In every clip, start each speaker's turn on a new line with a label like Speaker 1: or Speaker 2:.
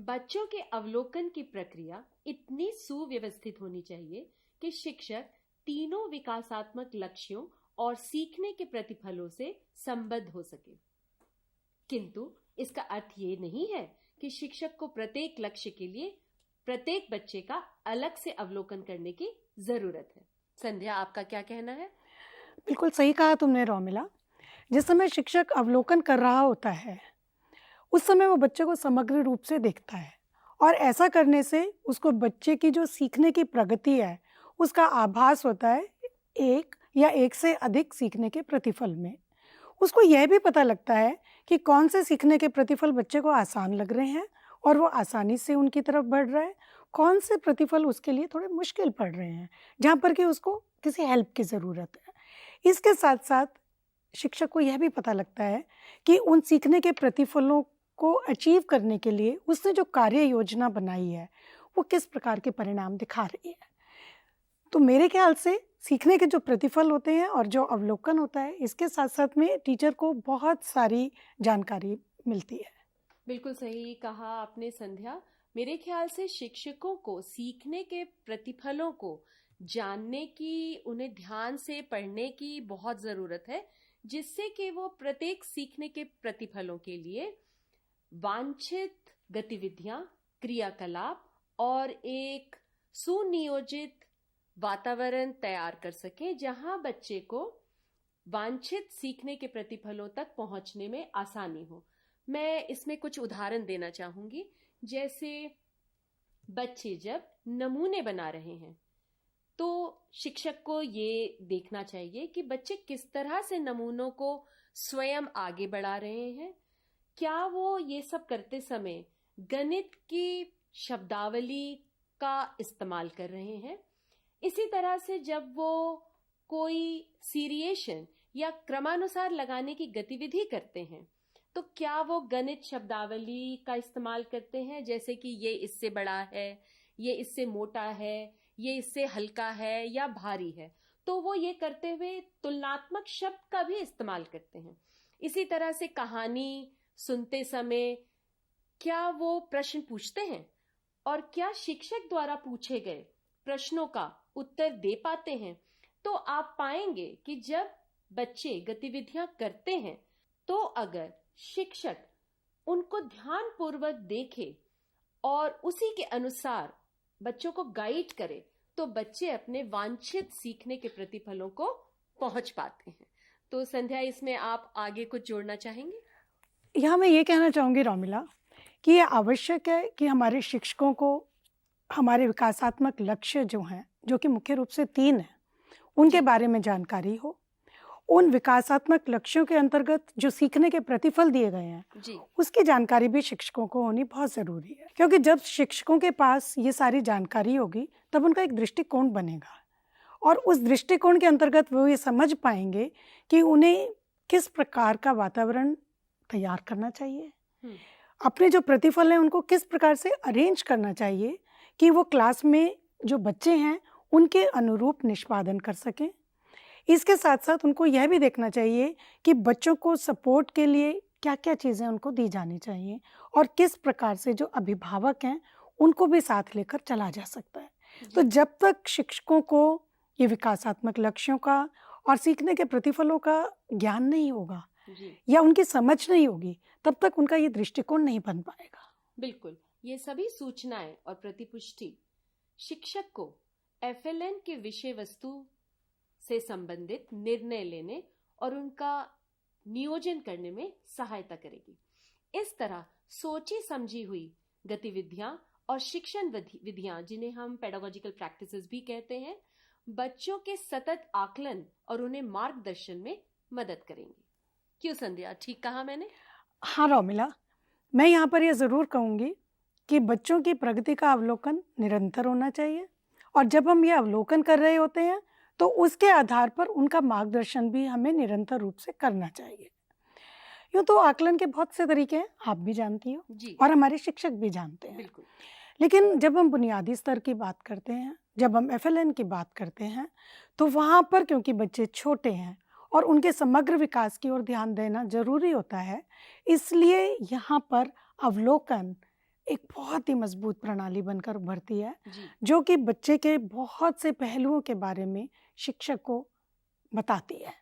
Speaker 1: बच्चों के अवलोकन की प्रक्रिया इतनी सुव्यवस्थित होनी चाहिए कि शिक्षक तीनों विकासात्मक लक्ष्यों और सीखने के प्रतिफलों से संबद्ध हो सके। किंतु इसका अर्थ ये नहीं है कि शिक्षक को प्रत्येक लक्ष्य के लिए प्रत्येक बच्चे का अलग से अवलोकन करने की जरूरत है। संध्या, आपका क्या कहना है?
Speaker 2: बिल्कुल सही कहा तुमने रोमिला। जिस समय शिक्षक अवलोकन कर रहा होता है, उस समय वो बच्चे को समग्र रूप से देखता है और ऐसा करने से उसको बच्चे की जो सीखने की प्रगति है, उसका आभास होता है एक या एक से अधिक सीखने के प्रतिफल में। उसको यह भी पता लगता है कि कौन से सीखने के प्रतिफल बच्चे को आसान लग रहे हैं और वो आसानी से उनकी तरफ बढ़ रहा है, कौन से प्रतिफल उसके लिए थोड़े मुश्किल पड़ रहे हैं, जहाँ पर कि उसको किसी हेल्प की ज़रूरत है। इसके साथ-साथ शिक्षक को यह भी पता लगता है कि उन सीखने के प्रतिफलों को अचीव करने के लिए उसने जो कार्य योजना बनाई है, वो किस प्रकार के परिणाम दिखा रही है। तो मेरे ख्याल से सीखने के जो प्रतिफल होते हैं और जो अवलोकन होता है, इसके साथ-साथ में टीचर को बहुत सारी जानकारी मिलती है।
Speaker 1: बिल्कुल सही कहा आपने संध्या। मेरे ख्याल से शिक्षकों को सीखने के प्रतिफलों को जानने की, उन्हें ध्यान से पढ़ने की बहुत जरूरत है, जिससे कि वो प्रत्येक सीखने के प्रतिफलों के लिए वांछित गतिविधियां, क्रियाकलाप और एक सुनियोजित वातावरण तैयार कर सके, जहां बच्चे को वांछित सीखने के प्रतिफलों तक पहुंचने में आसानी हो। मैं इसमें कुछ उदाहरण देना चाहूंगी। जैसे बच्चे जब नमूने बना रहे हैं, तो शिक्षक को ये देखना चाहिए कि बच्चे किस तरह से नमूनों को स्वयं आगे बढ़ा रहे हैं। क्या वो ये सब करते समय गणित की शब्दावली का इस्तेमाल कर रहे हैं? इसी तरह से जब वो कोई सीरिएशन या क्रमानुसार लगाने की गतिविधि करते हैं, तो क्या वो गणित शब्दावली का इस्तेमाल करते हैं, जैसे कि ये इससे बड़ा है, ये इससे मोटा है, ये इससे हल्का है या भारी है। तो वो ये करते हुए तुलनात्मक शब्द का भी इस्तेमाल करते हैं। इसी तरह से कहानी सुनते समय क्या वो प्रश्न पूछते हैं, और क्या शिक्षक द्वारा पूछे गए प्रश्नों का उत्तर दे पाते हैं। तो आप पाएंगे कि जब बच्चे गतिविधियां करते हैं, तो अगर शिक्षक उनको ध्यानपूर्वक देखे और उसी के अनुसार बच्चों को गाइड करे, तो बच्चे अपने वांछित सीखने के प्रतिफलों को पहुंच पाते हैं। तो संध्या, इसमें आप आगे कुछ जोड़ना चाहेंगे?
Speaker 2: यहाँ मैं ये कहना चाहूँगी रोमिला कि ये आवश्यक है कि हमारे शिक्षकों को हमारे विकासात्मक लक्ष्य जो हैं, जो कि मुख्य रूप से 3 हैं, उनके बारे में जानकारी हो। उन विकासात्मक लक्ष्यों के अंतर्गत जो सीखने के प्रतिफल दिए गए हैं, उसकी जानकारी भी शिक्षकों को होनी बहुत ज़रूरी है। क्योंकि जब शिक्षकों के पास ये सारी जानकारी होगी, तब उनका एक दृष्टिकोण बनेगा और उस दृष्टिकोण के अंतर्गत वो ये समझ पाएंगे कि उन्हें किस प्रकार का वातावरण तैयार करना चाहिए, अपने जो प्रतिफल हैं उनको किस प्रकार से अरेंज करना चाहिए कि वो क्लास में जो बच्चे हैं उनके अनुरूप निष्पादन कर सकें। इसके साथ साथ उनको यह भी देखना चाहिए कि बच्चों को सपोर्ट के लिए क्या-क्या चीज़ें उनको दी जानी चाहिए और किस प्रकार से जो अभिभावक हैं उनको भी साथ लेकर चला जा सकता है। तो जब तक शिक्षकों को ये विकासात्मक लक्ष्यों का और सीखने के प्रतिफलों का ज्ञान नहीं होगा या उनकी समझ नहीं होगी, तब तक उनका ये दृष्टिकोण नहीं बन पाएगा।
Speaker 1: बिल्कुल, ये सभी सूचनाएं और प्रतिपुष्टि शिक्षक को FLN के विषय वस्तु से संबंधित निर्णय लेने और उनका नियोजन करने में सहायता करेगी। इस तरह सोची समझी हुई गतिविधियां और शिक्षण विधियां, जिन्हें हम पेडागोजिकल प्रैक्टिसेस भी कहते हैं, बच्चों के सतत आकलन और उन्हें मार्गदर्शन में मदद करेंगी। क्यों संध्या, ठीक कहा मैंने?
Speaker 2: हाँ रोमिला, मैं यहाँ पर यह ज़रूर कहूँगी कि बच्चों की प्रगति का अवलोकन निरंतर होना चाहिए और जब हम ये अवलोकन कर रहे होते हैं, तो उसके आधार पर उनका मार्गदर्शन भी हमें निरंतर रूप से करना चाहिए। यूँ तो आकलन के बहुत से तरीके हैं, आप भी जानती हो और हमारे शिक्षक भी जानते हैं।
Speaker 1: बिल्कुल।
Speaker 2: लेकिन जब हम बुनियादी स्तर की बात करते हैं, जब हम FLN की बात करते हैं, तो वहाँ पर क्योंकि बच्चे छोटे हैं और उनके समग्र विकास की ओर ध्यान देना ज़रूरी होता है, इसलिए यहाँ पर अवलोकन एक बहुत ही मजबूत प्रणाली बनकर उभरती है,
Speaker 1: जी।
Speaker 2: जो कि बच्चे के बहुत से पहलुओं के बारे में शिक्षक को बताती है,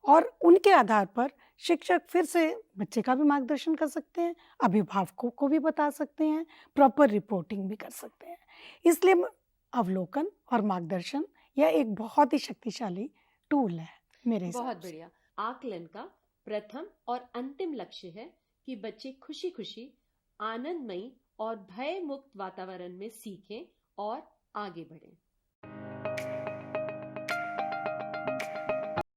Speaker 2: और उनके आधार पर शिक्षक फिर से बच्चे का भी मार्गदर्शन कर सकते हैं, अभिभावकों को भी बता सकते हैं, प्रॉपर रिपोर्टिंग भी कर सकते हैं। इसलिए अवलोकन और मार्गदर्शन यह एक बहुत ही शक्तिशाली टूल है मेरे हिसाब
Speaker 1: बहुत
Speaker 2: से।
Speaker 1: बढ़िया। आकलन का प्रथम और अंतिम लक्ष्य है कि बच्चे खुशी खुशी, आनंदमयी और भय मुक्त वातावरण में सीखें और आगे बढ़ें।